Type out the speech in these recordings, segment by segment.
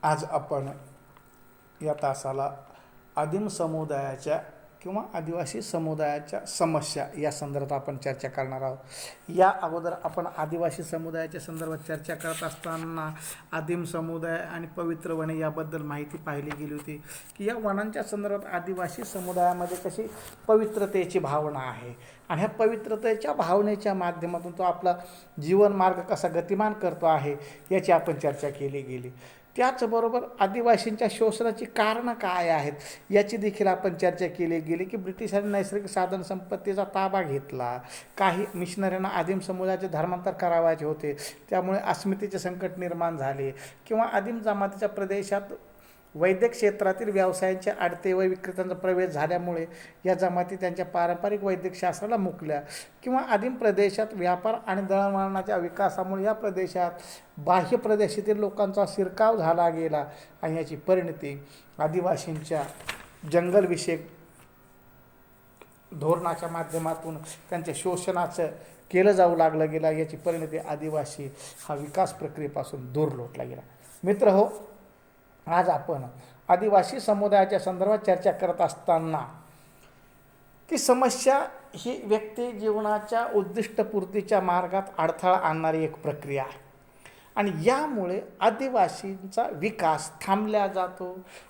आज आपण या तासाला आदिम समुदायाच्या किंवा आदिवासी समुदायाच्या समस्या या संदर्भात आपण चर्चा करणार आहोत। या अगोदर आपण आदिवासी समुदायाच्या संदर्भात चर्चा करत असताना आदिम समुदाय आणि पवित्र वने याबद्दल माहिती पाहिली गेली होती की या वनांच्या संदर्भात आदिवासी समुदायामध्ये कशी पवित्रतेची भावना आहे आणि ह्या पवित्रतेच्या भावनेच्या माध्यमातून तो आपला जीवनमार्ग कसा गतिमान करतो आहे याची आपण चर्चा केली गेली। त्याचबरोबर आदिवासींच्या शोषणाची कारणं काय आहेत याची देखील आपण चर्चा केली गेली की ब्रिटिशांनी नैसर्गिक साधन संपत्तीचा ताबा घेतला, काही मिशनऱ्यांना आदिम समुदायाचे धर्मांतर करावायचे होते, त्यामुळे अस्मितेचे संकट निर्माण झाले किंवा आदिम जमातीच्या प्रदेशात वैद्यक क्षेत्रातील व्यवसायांचे आडते व विक्रेत्यांचा प्रवेश झाल्यामुळे या जमाती त्यांच्या पारंपरिक वैद्यकशास्त्राला मुकल्या किंवा आदिम प्रदेशात व्यापार आणि दळणवळणाच्या विकासामुळे या प्रदेशात बाह्य प्रदेशातील लोकांचा शिरकाव झाला गेला आणि याची परिणती आदिवासींच्या जंगलविषयक धोरणाच्या माध्यमातून त्यांच्या शोषणाचं केलं जाऊ लागलं गेला। याची परिणती आदिवासी हा विकास प्रक्रियेपासून दूर लोटला गेला। मित्र हो, आज आपण आदिवासी समुदायाच्या संदर्भात चर्चा करत असताना की समस्या ही व्यक्ती जीवनाच्या उद्दिष्टपूर्तीच्या मार्गात अडथळा आणणारी एक प्रक्रिया आहे आणि यामुळे आदिवासींचा विकास थांबला जातो,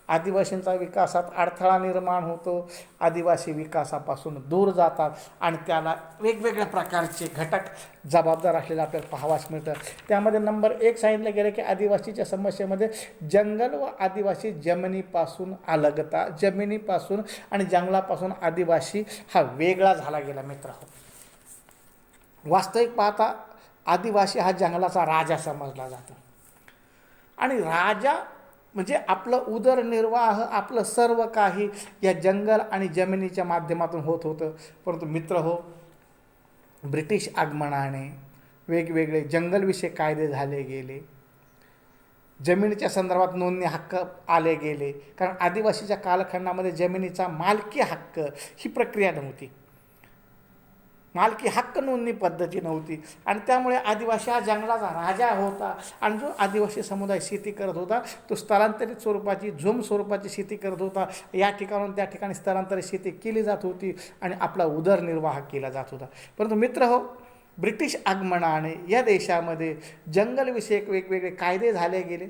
आदिवासींचा विकासात अडथळा निर्माण होतो, आदिवासी विकासापासून दूर जातात आणि त्याला वेगवेगळ्या प्रकारचे घटक जबाबदार असलेले आपल्याला पाहावास मिळतं। त्यामध्ये नंबर 1 सांगितलं गेलं की आदिवासीच्या समस्येमध्ये जंगल व आदिवासी जमिनीपासून अलगता, जमिनीपासून आणि जंगलापासून आदिवासी हा वेगळा झाला गेला। मित्रांनो, वास्तविक पाहता आदिवासी हा जंगलाचा राजा समजला जातो आणि राजा म्हणजे आपलं उदरनिर्वाह, आपलं सर्व काही या जंगल आणि जमिनीच्या माध्यमातून होत होतं। परंतु मित्र हो, ब्रिटिश आगमनाने वेगवेगळे जंगलविषयक कायदे झाले गेले, जमिनीच्या संदर्भात नोंदणी हक्क आले गेले, कारण आदिवासीच्या कालखंडामध्ये जमिनीचा मालकी हक्क ही प्रक्रिया नव्हती, मालकी हक्क नोंदणी पद्धती नव्हती आणि त्यामुळे आदिवासी हा जंगलाचा राजा होता आणि जो आदिवासी समुदाय शेती करत होता तो स्थलांतरित स्वरूपाची, झुम स्वरूपाची शेती करत होता। या ठिकाणून त्या ठिकाणी स्थलांतरित शेती केली जात होती आणि आपला उदरनिर्वाह केला जात होता। परंतु मित्र हो, ब्रिटिश आगमनाने या देशामध्ये जंगलविषयक वेगवेगळे कायदे झाले गेले,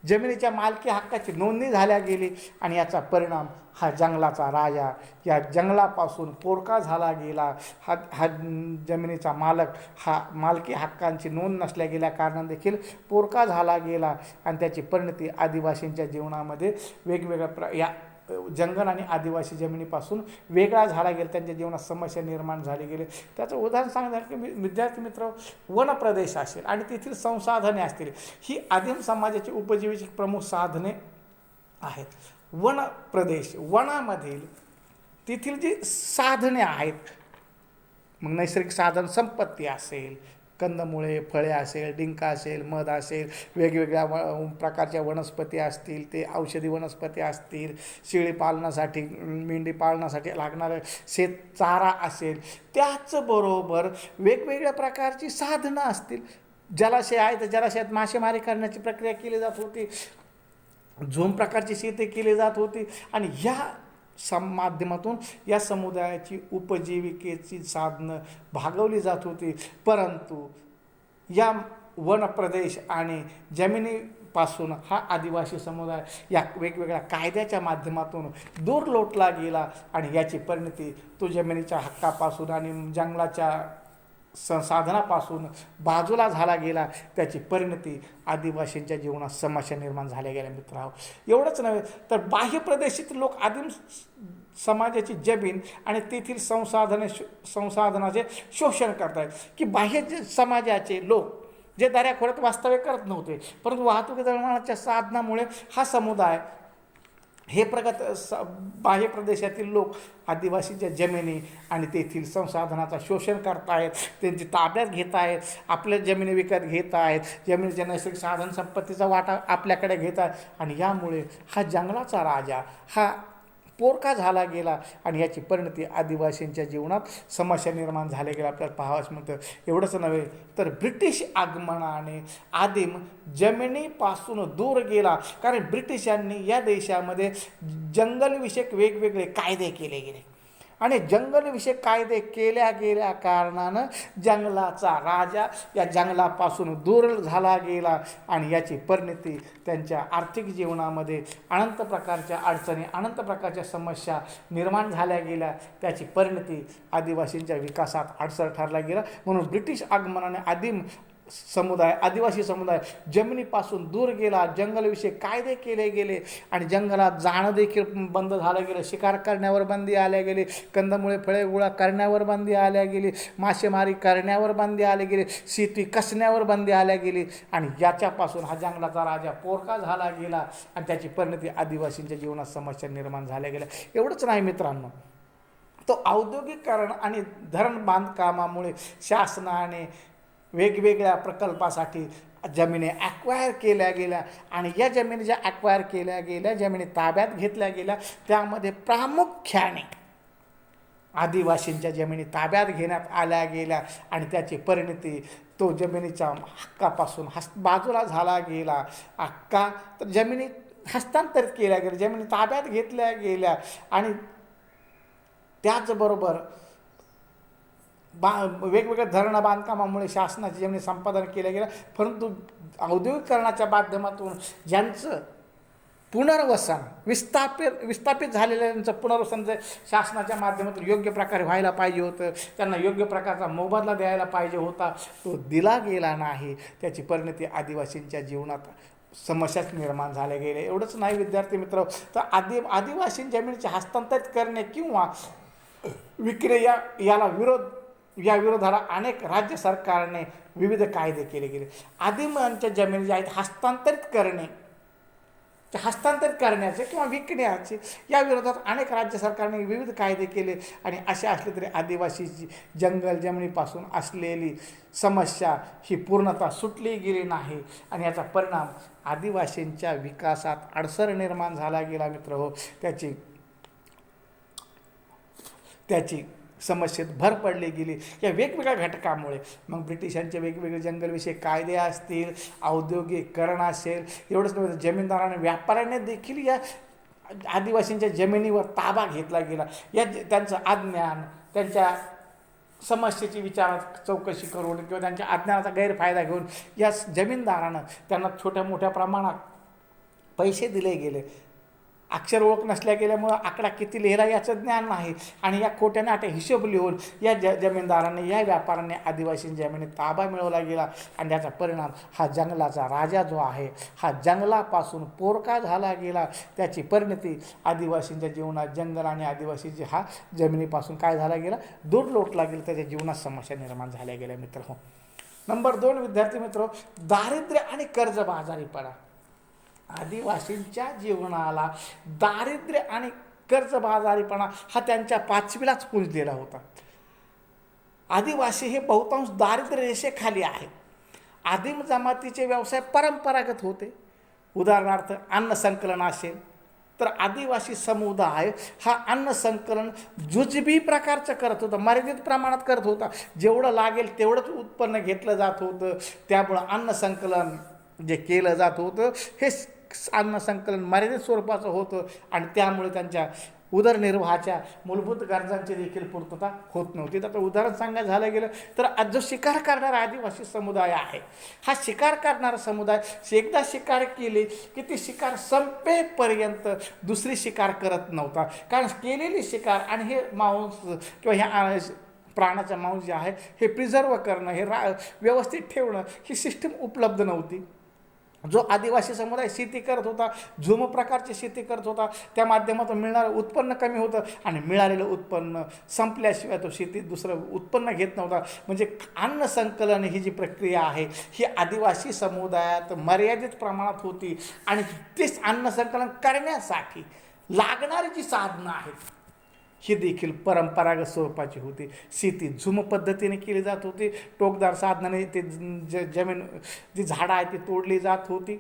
जमिनीच्या मालकी हक्काची नोंदणी झाल्या गेली आणि याचा परिणाम हा जंगलाचा राजा या जंगलापासून पोरका झाला गेला। हा जमिनीचा मालक हा मालकी हक्कांची नोंद नसल्या गेल्या कारणाने देखील पोरका झाला गेला आणि त्याची परिणती आदिवासींच्या जीवनामध्ये वेगवेगळ्या या जंगल आणि आदिवासी जमिनीपासून वेगळा झाला गेला, त्यांच्या जीवनात समस्या निर्माण झाली गेली। त्याचं उदाहरण सांगणार की विद्यार्थी मित्र, वन प्रदेश असेल आणि तेथील संसाधने असतील, ही आदिम समाजाची उपजीविकेची प्रमुख साधने आहेत। वन प्रदेश, वनामधील तेथील जी साधने आहेत, मग नैसर्गिक साधन संपत्ती असेल, कंदमुळे, फळे असेल, डिंक असेल, मध असेल, वेगवेगळ्या प्रकारच्या वनस्पती असतील, ते औषधी वनस्पती असतील, शेळी पालनासाठी, मेंढी पालनासाठी लागणारे शेतचारा असेल, त्याचबरोबर वेगवेगळ्या प्रकारची साधनं असतील, जलाशय आहेत, जलाशयात मासेमारी करण्याची प्रक्रिया केली जात होती, झोम प्रकारची शेती केली जात होती आणि ह्या माध्यमातून या समुदायाची उपजीविकेची साधनं भागवली जात होती। परंतु या वन प्रदेश आणि जमिनीपासून हा आदिवासी समुदाय या वेगवेगळ्या कायद्याच्या माध्यमातून दूर लोटला गेला आणि याची परिणती तो जमिनीच्या हक्कापासून आणि जंगलाच्या संसाधनापासून बाजूला झाला गेला। त्याची परिणती आदिवासींच्या जीवनात समस्या निर्माण झाल्या गेल्या। मित्रांनो, एवढंच नव्हे तर बाह्य प्रदेशातील लोक आदिम समाजाची जमीन आणि तेथील संसाधनाचे शोषण करतात की बाह्य समाजाचे लोक जे दऱ्याखोऱ्यात वास्तव्य करत नव्हते, परंतु वाहतुकी दळणवळणाच्या साधनामुळे हा समुदाय हे बाह्य प्रदेशातील लोक आदिवासीच्या जमिनी आणि तेथील संसाधनाचा शोषण करत आहेत, त्यांची ताब्यात घेत आहेत, आपल्या जमिनी विकत घेत आहेत, जमिनीच्या नैसर्गिक साधन संपत्तीचा वाटा आपल्याकडे घेत आहेत आणि यामुळे हा जंगलाचा राजा हा पोरका झाला गेला आणि याची परिणती आदिवासींच्या जीवनात समस्या निर्माण झाल्या गेल्या आपल्याला पाहावंच मिळतं. एवढंच नव्हे तर ब्रिटिश आगमनाने आदिम जमिनीपासून दूर गेला, कारण ब्रिटिशांनी या देशामध्ये जंगलविषयक वेगवेगळे कायदे केले गेले आणि जंगलविषयक कायदे केल्या गेल्या कारणानं जंगलाचा राजा या जंगलापासून दूर झाला गेला आणि याची परिणती त्यांच्या आर्थिक जीवनामध्ये अनंत प्रकारच्या अडचणी, अनंत प्रकारच्या समस्या निर्माण झाल्या गेल्या. त्याची परिणती आदिवासींच्या विकासात अडसर ठरला गेला. म्हणून ब्रिटिश आगमनाने आदिवासी समुदाय जमिनीपासून दूर गेला, जंगलविषयक कायदे केले गेले आणि जंगलात जाणं देखील बंद झालं गेलं. शिकार करण्यावर बंदी आल्या गेली, कंदमुळे फळे गोळा करण्यावर बंदी आल्या गेली, मासेमारी करण्यावर बंदी आली गेली, शेती कसण्यावर बंदी आल्या गेली आणि याच्यापासून हा जंगलाचा राजा पोरका झाला गेला आणि त्याची परिणती आदिवासींच्या जीवनात समस्या निर्माण झाल्या गेल्या. एवढंच नाही मित्रांनो, तो औद्योगिकरण आणि धरण बांधकामामुळे शासनाने वेगवेगळ्या प्रकल्पासाठी जमिनी ॲक्वायर केल्या गेल्या आणि या जमिनी ज्या ॲक्वायर केल्या गेल्या, जमिनी ताब्यात घेतल्या गेल्या, त्यामध्ये प्रामुख्याने आदिवासींच्या जमिनी ताब्यात घेण्यात आल्या गेल्या आणि त्याची परिणती तो जमिनीच्या हक्कापासून बाजूला झाला गेला. हक्का तर जमिनी हस्तांतरित केल्या गेल्या, जमिनी ताब्यात घेतल्या गेल्या आणि त्याचबरोबर वेगवेगळ्या धरण बांधकामामुळे शासनाची जमिनी संपादन केल्या गेल्या. परंतु औद्योगिकरणाच्या माध्यमातून ज्यांचं पुनर्वसन विस्थापित झालेल्यांचं पुनर्वसन जे शासनाच्या माध्यमातून योग्य प्रकारे व्हायला पाहिजे होतं, त्यांना योग्य प्रकारचा मोबदला द्यायला पाहिजे होता, तो दिला गेला नाही. त्याची परिणती आदिवासींच्या जीवनात समस्याच निर्माण झाल्या गेल्या. एवढंच नाही विद्यार्थी मित्र, तर आदिवासी जमिनीचे हस्तांतरित करणे किंवा विक्री या विरोधाला अनेक राज्य सरकारने विविध कायदे केले गेले. आदिमांच्या जमिनी ज्या आहेत हस्तांतरित करण्याचे किंवा विकण्याचे या विरोधात अनेक राज्य सरकारने विविध कायदे केले आणि असे असले तरी आदिवासीची जंगल जमिनीपासून असलेली समस्या ही पूर्णतः सुटली गेली नाही आणि याचा परिणाम आदिवासींच्या विकासात अडसर निर्माण झाला गेला. मित्र हो, त्याची समस्येत भर पडली गेली या वेगवेगळ्या घटकामुळे. मग ब्रिटिशांचे वेगवेगळे जंगलविषयक कायदे असतील, औद्योगिकरण असेल, एवढंच नव्हे जमीनदाराने व्यापाऱ्याने देखील या आदिवासींच्या जमिनीवर ताबा घेतला गेला. त्यांचं अज्ञान, त्यांच्या समस्येची विचारात चौकशी करून किंवा त्यांच्या अज्ञानाचा गैरफायदा घेऊन या जमीनदारानं त्यांना छोट्या मोठ्या प्रमाणात पैसे दिले गेले. अक्षर ओळख नसल्या गेल्यामुळं आकडा किती लिहिला याचं ज्ञान नाही आणि या खोट्या नाट्या हिशोब लिहून या जमीनदारांनी, या व्यापाऱ्यांनी आदिवासी जमिनीत ताबा मिळवला गेला आणि त्याचा परिणाम हा जंगलाचा राजा जो आहे हा जंगलापासून पोरका झाला गेला. त्याची परिणती आदिवासींच्या जीवनात जंगल आणि आदिवासीची हा जमिनीपासून काय झाला गेला, दूर लोटला गेला. त्याच्या जीवनात समस्या निर्माण झाल्या गेल्या. मित्र हो, नंबर 2 विद्यार्थी मित्र, दारिद्र्य आणि कर्जबाजारीपणा. आदिवासींच्या जीवनाला दारिद्र्य आणि कर्जबाजारीपणा हा त्यांच्या 5वीलाच पुंजलेला होता. आदिवासी हे बहुतांश दारिद्र्य रेषेखाली आहेत. आदिम जमातीचे व्यवसाय परंपरागत होते. उदाहरणार्थ अन्न संकलन असेल तर आदिवासी समुदाय हा अन्न संकलन जुजबी प्रकारचं करत होता, मर्यादित प्रमाणात करत होता. जेवढं लागेल तेवढंच उत्पन्न घेतलं जात होतं. त्यामुळं अन्न संकलन जे केलं जात होतं हे अन्न संकलन मर्यादित स्वरूपाचं होतं आणि त्यामुळे त्यांच्या उदरनिर्वाहाच्या मूलभूत गरजांची देखील पूर्तता होत नव्हती. तर उदाहरण सांगायचं झालं गेलं तर जो शिकार करणारा आदिवासी समुदाय आहे, हा शिकार करणारा समुदाय एकदा शिकार केली की ती शिकार संपेपर्यंत दुसरी शिकार करत नव्हता. कारण केलेली शिकार आणि हे मांस किंवा ह्या प्राण्याचा मांस जे आहे हे प्रिझर्व करणं, हे व्यवस्थित ठेवणं ही सिस्टीम उपलब्ध नव्हती. जो आदिवासी समुदाय शेती करत होता, झुम प्रकारची शेती करत होता, त्या माध्यमातून मिळणारं उत्पन्न कमी होतं आणि मिळालेलं उत्पन्न संपल्याशिवाय तो शेतीत दुसरं उत्पन्न घेत नव्हता. म्हणजे अन्न संकलन ही जी प्रक्रिया आहे ही आदिवासी समुदायात मर्यादित प्रमाणात होती आणि तेच अन्न संकलन करण्यासाठी लागणारी जी साधनं आहेत ही देखील परंपरागत स्वरूपाची होती. शेती झुम पद्धतीने केली जात होती. टोकदार साधनाने ते जमीन जी झाडं आहेत ती तोडली जात होती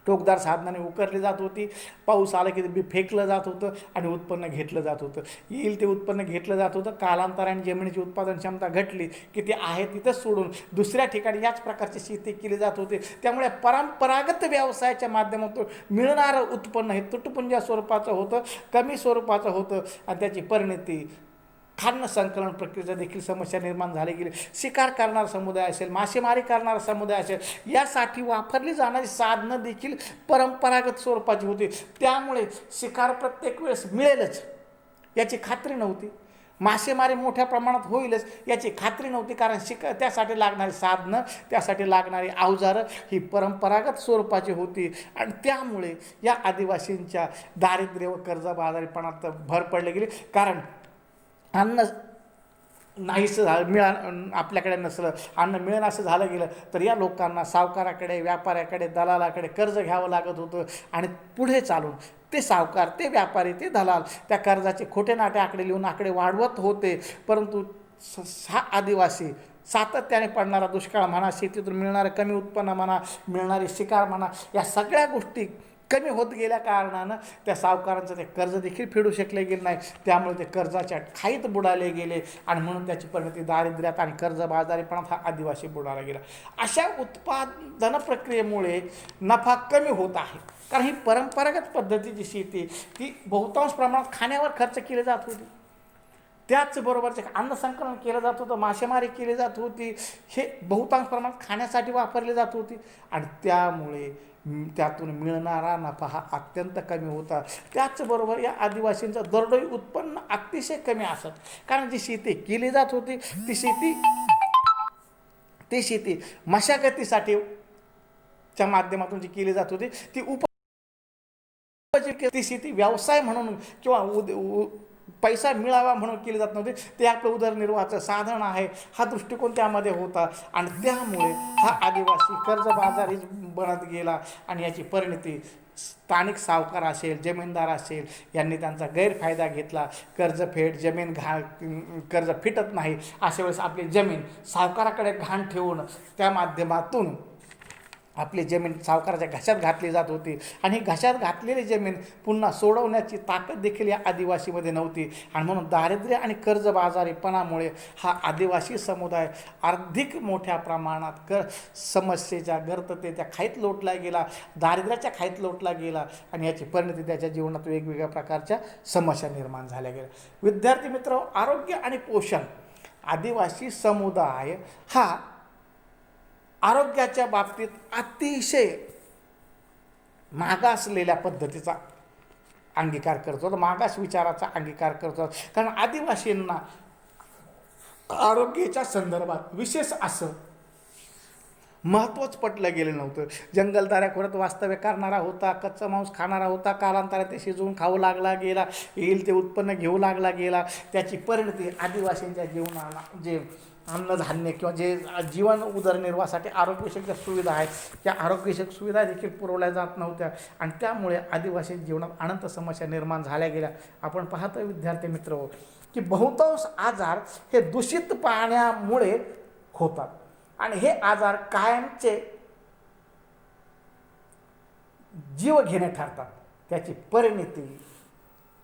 टोकदार साधनाने उकरली जात होती. पाऊस आला की ते बी फेकलं जात होतं आणि उत्पन्न घेतलं जात होतं. येईल ते उत्पन्न घेतलं जात होतं. कालांतराने जमिनीची उत्पादन क्षमता घटली की ते आहे तिथंच सोडून दुसऱ्या ठिकाणी याच प्रकारची शेती केली जात होती. त्यामुळे परंपरागत व्यवसायाच्या माध्यमातून मिळणारं उत्पन्न हे तुटपुंजा स्वरूपाचं होतं, कमी स्वरूपाचं होतं आणि त्याची परिणती खाद्य संकलन प्रक्रियेचा देखील समस्या निर्माण झाली गेली. शिकार करणारा समुदाय असेल, मासेमारी करणारा समुदाय असेल, यासाठी वापरली जाणारी साधनं देखील परंपरागत स्वरूपाची होती. त्यामुळे शिकार प्रत्येक वेळेस मिळेलच याची खात्री नव्हती. मासेमारी मोठ्या प्रमाणात होईलच याची खात्री नव्हती, कारण त्यासाठी लागणारी साधनं, त्यासाठी लागणारी अवजारं ही परंपरागत स्वरूपाची होती. आणि त्यामुळे या आदिवासींच्या दारिद्र्य व कर्जबाजारीपणात भर पडली गेली. कारण अन्न नाहीसं झालं, आपल्याकडे नसलं, अन्न मिळेन असं झालं गेलं तर या लोकांना सावकाराकडे, व्यापाऱ्याकडे, दलालाकडे कर्ज घ्यावं लागत होतं. आणि पुढे चालून ते सावकार, ते व्यापारी, ते दलाल त्या कर्जाचे खोटे नाटे आकडे लिहून आकडे वाढवत होते. परंतु हा आदिवासी सातत्याने पडणारा दुष्काळ म्हणा, शेतीतून मिळणारं कमी उत्पन्न म्हणा, मिळणारी शिकार म्हणा, या सगळ्या गोष्टी कमी होत गेल्या कारणानं त्या सावकारांचं ते कर्ज देखील फेडू शकले गेले नाही. त्यामुळे ते कर्जाच्या खाईत बुडाले गेले आणि म्हणून त्याची परिणती दारिद्र्यात आणि कर्जबाजारीपणात हा आदिवासी बुडाला गेला. अशा उत्पादन प्रक्रियेमुळे नफा कमी होत आहे. कारण ही परंपरागत पद्धतीची शेती ती बहुतांश प्रमाणात खाण्यावर खर्च केले जात होती. त्याचबरोबरचे अन्न संकलन केलं जात होतं, मासेमारी केली जात होती, हे बहुतांश प्रमाणात खाण्यासाठी वापरले जात होती. आणि त्यामुळे त्यातून मिळणारा नफा हा अत्यंत कमी होता. त्याचबरोबर या आदिवासींचं दरडोई उत्पन्न अतिशय कमी असत. कारण जी शेती केली जात होती ती शेती मशागतीसाठी च्या माध्यमातून जी केली जात होती ती शेती व्यवसाय म्हणून किंवा पैसा मिळावा म्हणून केली जात नव्हती. ते आपलं उदरनिर्वाहाचं साधन आहे हा दृष्टिकोन त्यामध्ये होता. आणि त्यामुळे हा आदिवासी कर्जबाजारी बनत गेला. आणि याची परिणती स्थानिक सावकार असेल, जमीनदार असेल, यांनी त्यांचा गैरफायदा घेतला. कर्जफेड, कर्ज फिटत नाही अशा वेळेस आपली जमीन सावकाराकडे घाण ठेवून त्या माध्यमातून आपली जमीन सावकाराच्या घशात घातली जात होती. आणि ही घशात घातलेली जमीन पुन्हा सोडवण्याची ताकद देखील या आदिवासीमध्ये नव्हती. आणि म्हणून दारिद्र्य आणि कर्जबाजारीपणामुळे हा आदिवासी समुदाय अधिक मोठ्या प्रमाणात समस्येच्या गर्ततेच्या खाईत लोटला गेला, दारिद्र्याच्या खाईत लोटला गेला. आणि याची परिणती त्याच्या जीवनात वेगवेगळ्या प्रकारच्या समस्या निर्माण झाल्या गेल्या. विद्यार्थी मित्र, आरोग्य आणि पोषण, आदिवासी समुदाय हा आरोग्याच्या बाबतीत अतिशय मागासलेल्या पद्धतीचा अंगीकार करतो, मागास विचाराचा अंगीकार करतो. कारण आदिवासींना आरोग्याच्या संदर्भात विशेष असं महत्त्वच पटलं गेलं नव्हतं. जंगलदाऱ्या खोऱ्यात वास्तव्य करणारा होता, कच्चा मांस खाणारा होता, कालांतरात ते शिजवून खाऊ लागला गेला, येईल ते उत्पन्न घेऊ लागला गेला. त्याची परिणती आदिवासींच्या जीवनाला जे अन्नधान्य किंवा जे जीवन उदरनिर्वाहासाठी आरोग्यविषयक ज्या सुविधा आहेत त्या आरोग्यविषयक सुविधा देखील पुरवल्या जात नव्हत्या. आणि त्यामुळे आदिवासी जीवनात अनंत समस्या निर्माण झाल्या गेल्या. आपण पाहतो विद्यार्थी मित्र की बहुतांश आजार हे दूषित पाण्यामुळे होतात. आणि हे आजार कायमचे जीव घेणे ठरतात. त्याची परिणती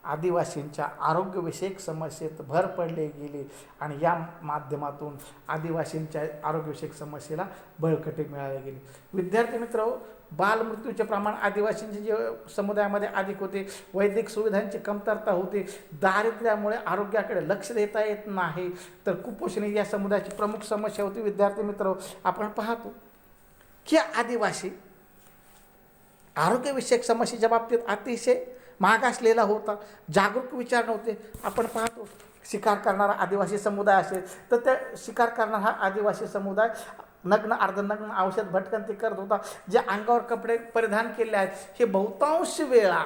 आदिवासींच्या आरोग्यविषयक समस्येत भर पडले गेली. आणि या माध्यमातून आदिवासींच्या आरोग्यविषयक समस्येला बळकटी मिळाली गेली. विद्यार्थी मित्र, बालमृत्यूचे प्रमाण आदिवासींच्या जे समुदायामध्ये अधिक होते, वैद्यकीय सुविधांची कमतरता होती, दारिद्र्यामुळे आरोग्याकडे लक्ष देता येत नाही, तर कुपोषण या समुदायाची प्रमुख समस्या होती. विद्यार्थी मित्र, आपण पाहतो की आदिवासी आरोग्यविषयक समस्येच्या बाबतीत अतिशय मागासलेला होता, जागरूक विचार नव्हते. आपण पाहतो शिकार करणारा आदिवासी समुदाय असेल तर त्या शिकार करणारा हा आदिवासी समुदाय नग्न अर्धनग्न औषध भटकंती करत होता. जे अंगावर कपडे परिधान केले आहेत हे बहुतांश वेळा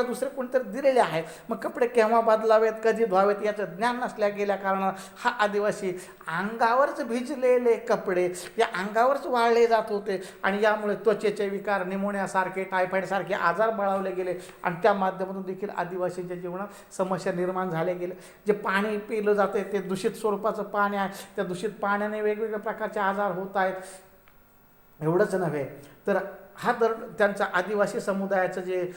दुसरे कोणीतरी दिलेले आहेत. मग कपडे केव्हा बदलावेत, कधी धुवावेत याचं ज्ञान नसल्या गेल्या कारणानं हा आदिवासी अंगावरच भिजलेले कपडे या अंगावरच वाळले जात होते. आणि यामुळे त्वचेचे विकार, निमोनियासारखे, टायफॉईडसारखे आजार बळावले गेले. आणि त्या माध्यमातून देखील आदिवासींच्या जीवनात समस्या निर्माण झाल्या गेल्या. जे पाणी पिलं जाते ते दूषित स्वरूपाचं पाणी आहे. त्या दूषित पाण्याने वेगवेगळ्या प्रकारचे आजार होत आहेत. एवढंच नव्हे तर हा दर त्यांचा आदिवासी समुदायाचं जे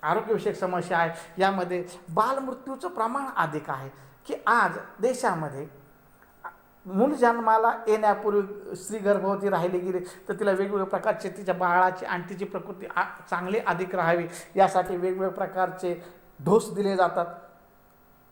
आरोग्यविषयक समस्या आहे यामध्ये बालमृत्यूचं प्रमाण अधिक आहे. की आज देशामध्ये मूल जन्माला येण्यापूर्वी स्त्री गर्भवती राहिली गेली तर तिला वेगवेगळ्या प्रकारचे तिच्या बाळाची आणि तिची प्रकृती चांगली अधिक राहावी यासाठी वेगवेगळ्या प्रकारचे डोस दिले जातात.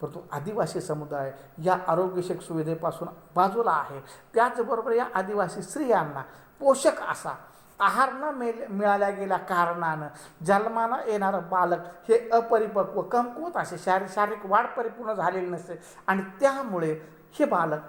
परंतु आदिवासी समुदाय या आरोग्यविषयक सुविधेपासून बाजूला आहे. त्याचबरोबर या आदिवासी स्त्रियांना पोषक असा आहार न मिळाल्या गेल्या कारणानं जन्माला येणारं बालक हे अपरिपक्व कमकुवत असे शारीरिक वाढ परिपूर्ण झालेली नसते आणि त्यामुळे हे बालक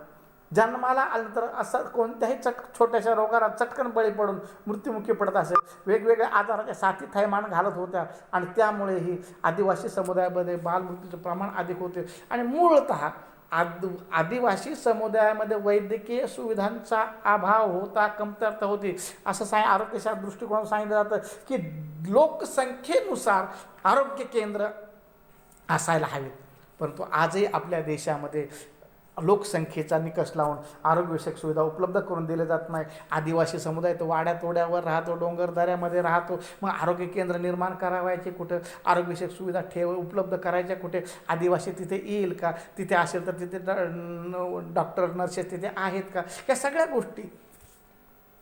जन्माला आल्यानंतर असं कोणत्याही छोट्याशा रोगाला चटकन बळी पडून मृत्युमुखी पडत असे. वेगवेगळ्या आजाराच्या साथी थैमान घालत होत्या आणि त्यामुळेही आदिवासी समुदायामध्ये बालमृत्यूचं प्रमाण अधिक होते. आणि मूळतः आदिवासी समुदायामध्ये वैद्यकीय सुविधांचा अभाव होता, कमतरता होती असं आरोग्यशास्त्र दृष्टिकोनातून सांगितलं जातं की लोकसंख्येनुसार आरोग्य केंद्र असायला हवीत. परंतु आजही आपल्या देशामध्ये लोकसंख्येचा निकष लावून आरोग्यविषयक सुविधा उपलब्ध करून दिले जात नाही. आदिवासी समुदाय तो वाड्यातोड्यावर राहतो, डोंगरदऱ्यामध्ये राहतो. मग आरोग्य केंद्र निर्माण करावायचे कुठं, आरोग्यविषयक सुविधा उपलब्ध करायच्या कुठे, आदिवासी तिथे येईल का, तिथे असेल तर तिथे डॉक्टर नर्सेस तिथे आहेत का, या सगळ्या गोष्टी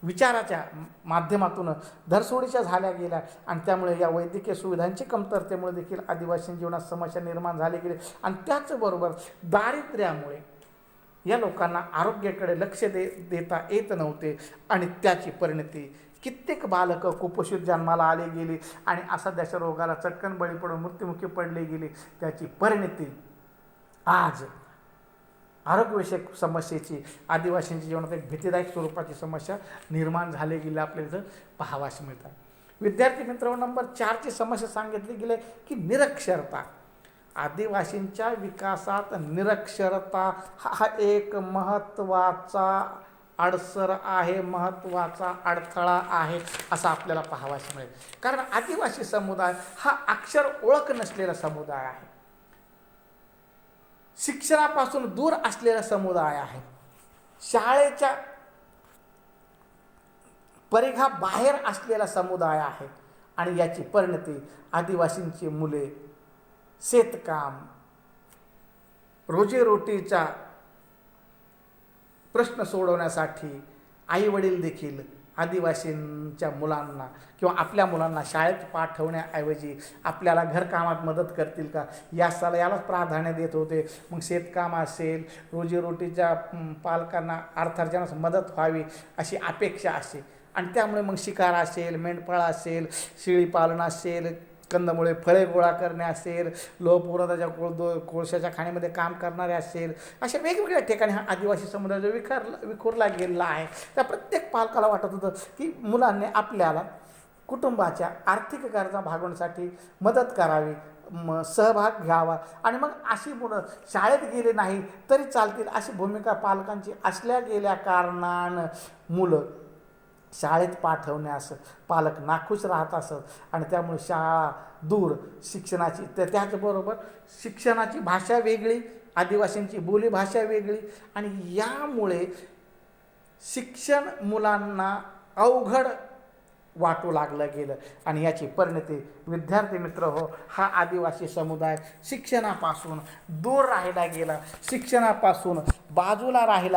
विचाराच्या माध्यमातून धरसोडीच्या झाल्या गेल्या आणि त्यामुळे या वैद्यकीय सुविधांची कमतरतेमुळे देखील आदिवासी जीवनात समस्या निर्माण झाली गेली. आणि त्याचबरोबर दारिद्र्यामुळे या लोकांना आरोग्याकडे लक्ष देता येत नव्हते आणि त्याची परिणती कित्येक बालकं कुपोषित जन्माला आली गेली आणि असंख्य रोगाला चटकन बळी पडून मृत्युमुखी पडली गेली. त्याची परिणती आज आरोग्यविषयक समस्येची आदिवासींच्या जीवनात एक भीतीदायक स्वरूपाची समस्या निर्माण झाली गेली आपल्याला इथं पाहावास मिळतात. विद्यार्थी मित्रांनो, नंबर 4ची समस्या सांगितली गेली की निरक्षरता. आदिवासींच्या विकासात निरक्षरता हा एक महत्त्वाचा अडसर आहे, महत्त्वाचा अडथळा आहे असं आपल्याला पाहावयास मिळेल. कारण आदिवासी समुदाय हा अक्षर ओळख नसलेला समुदाय आहे, शिक्षणापासून दूर असलेला समुदाय आहे, शाळेच्या परिघा बाहेर असलेला समुदाय आहे. आणि याची परिणती आदिवासींची मुले शेतकाम, रोजीरोटीचा प्रश्न सोडवण्यासाठी आईवडील देखील आदिवासींच्या मुलांना किंवा आपल्या मुलांना शाळेत पाठवण्याऐवजी आपल्याला घरकामात मदत करतील का यालाच प्राधान्य देत होते. मग शेतकाम असेल, रोजीरोटीच्या पालकांना अर्थार्जनास मदत व्हावी अशी अपेक्षा असे आणि त्यामुळे मग शिकार असेल, मेंढपाळ असेल, शेळीपालन असेल, कंदमुळे फळे गोळा करणे असेल, लोहपुराच्या कोळशाच्या खाणीमध्ये काम करणारे असेल, अशा वेगवेगळ्या ठिकाणी हा आदिवासी समुदाय जो विखुरला गेलेला आहे. त्या प्रत्येक पालकाला वाटत होतं की मुलांनी आपल्याला कुटुंबाच्या आर्थिक गरजा भागवण्यासाठी मदत करावी, सहभाग घ्यावा आणि मग अशी मुलं शाळेत गेले नाही तरी चालतील अशी भूमिका पालकांची असल्या गेल्या कारणानं मुलं शाळेत पाठवण्यास पालक नाखुश राहत असत आणि त्यामुळे शाळा दूर, शिक्षणाची त्याचबरोबर शिक्षणाची भाषा वेगळी, आदिवासींची बोलीभाषा वेगळी आणि यामुळे शिक्षण मुलांना अवघड वाटू लागलं गेलं आणि याची परिणती विद्यार्थी मित्र हो हा आदिवासी समुदाय शिक्षणापासून दूर राहिला गेला, शिक्षणापासून बाजूला राहिला